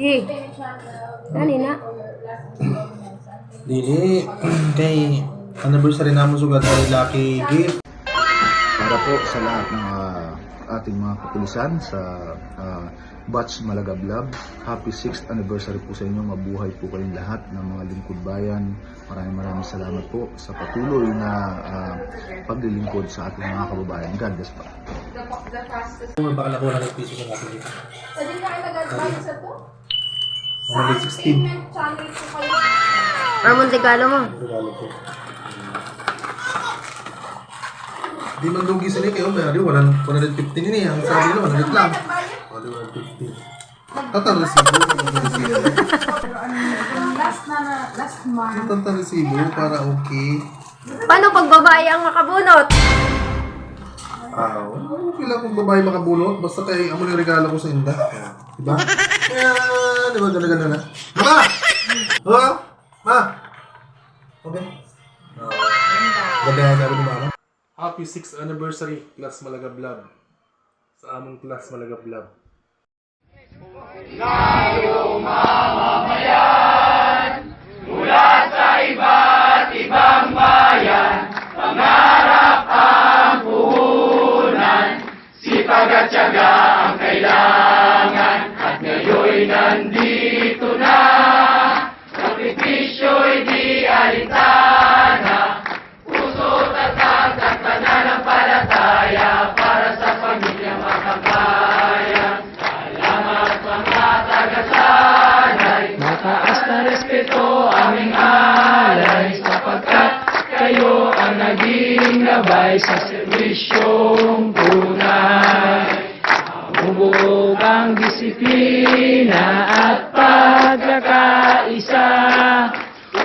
Eh, dali na. Dili, kay anniversary namin sugad sa Lucky Gift. Para po sa lahat ng ating mga kapulisan sa Batch Malagablab, happy 6th anniversary po sa inyo. Mabuhay po kayong lahat ng mga lingkod bayan. Maraming salamat po sa patuloy na paglilingkod sa ating mga kababayan. God bless po. Kung baka nakuha ng piso sa natin dito. Pwede na kayo nag-advise sa to? Mga 16. Payment channel ko kayo. Ramon, regalo mo. Regalo ko. Di man lugi sila kayo, pero 150 nini. Ang sabi nila, 100 lang. 150. Tatang resibo. Last month. Tatang resibo para okay. Paano pag babae ang makabunot? Okay lang kung babae makabunot. Basta kay amo yung regalo ko sa inda. Diba? Di ba ganda na? Ma! Ha? Ma! Okay. Ganda na sabi ni Mama. Happy 6th anniversary, Class Malagablab. Sa among Class Malagablab. Mataas na respeto aming alay sapagkat kayo ang naging gabay sa serbisyong tunay. Hubog ang disiplina at pagkakaisa.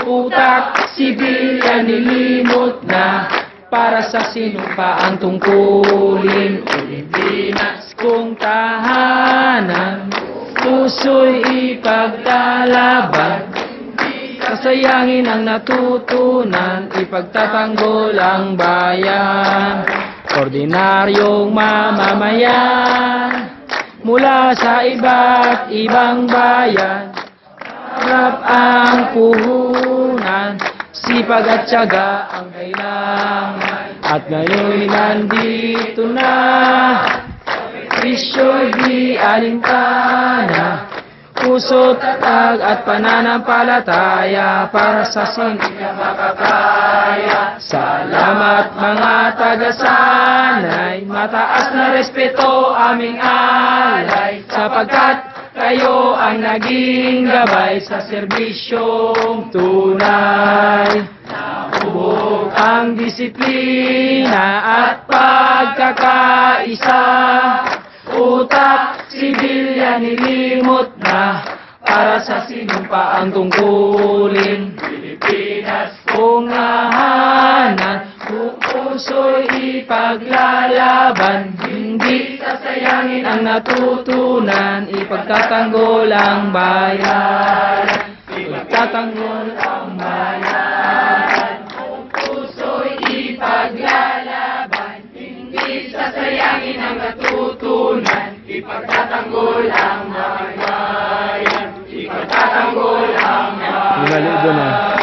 Utak, sibilya, nilimot na para sa sinumpaang tungkulin. Pilipinas kong tahanan, puso'y ipagdalaban. Kasayangin ang natutunan, ipagtatanggol ang bayan. Ordinaryong mamamayan mula sa iba't ibang bayan. Harap ang puhunan, sipag at tiyaga ang kailangan. At ngayon nandito na, Krisyo'y di alintana, puso, tatag at pananampalataya para sa hindi makakaya. Salamat mga taga-sanay, mataas na respeto aming alay, sapagkat kayo ang naging gabay sa serbisyong tunay. Nahubog ang disiplina at pagkakaisa. Utak, sibilya, nilimot na para sa sinumpaang tungkulin. Pilipinas kong nahanan, puso'y ipaglalaban. Hindi sasayangin ang natutunan, ipagtatanggol ang bayan. Ipagtatanggol ang bayan. Puso'y ipaglalaban. Hindi sasayangin ang natutunan, ipagtatanggol ang bayan. Ipagtatanggol ang bayan.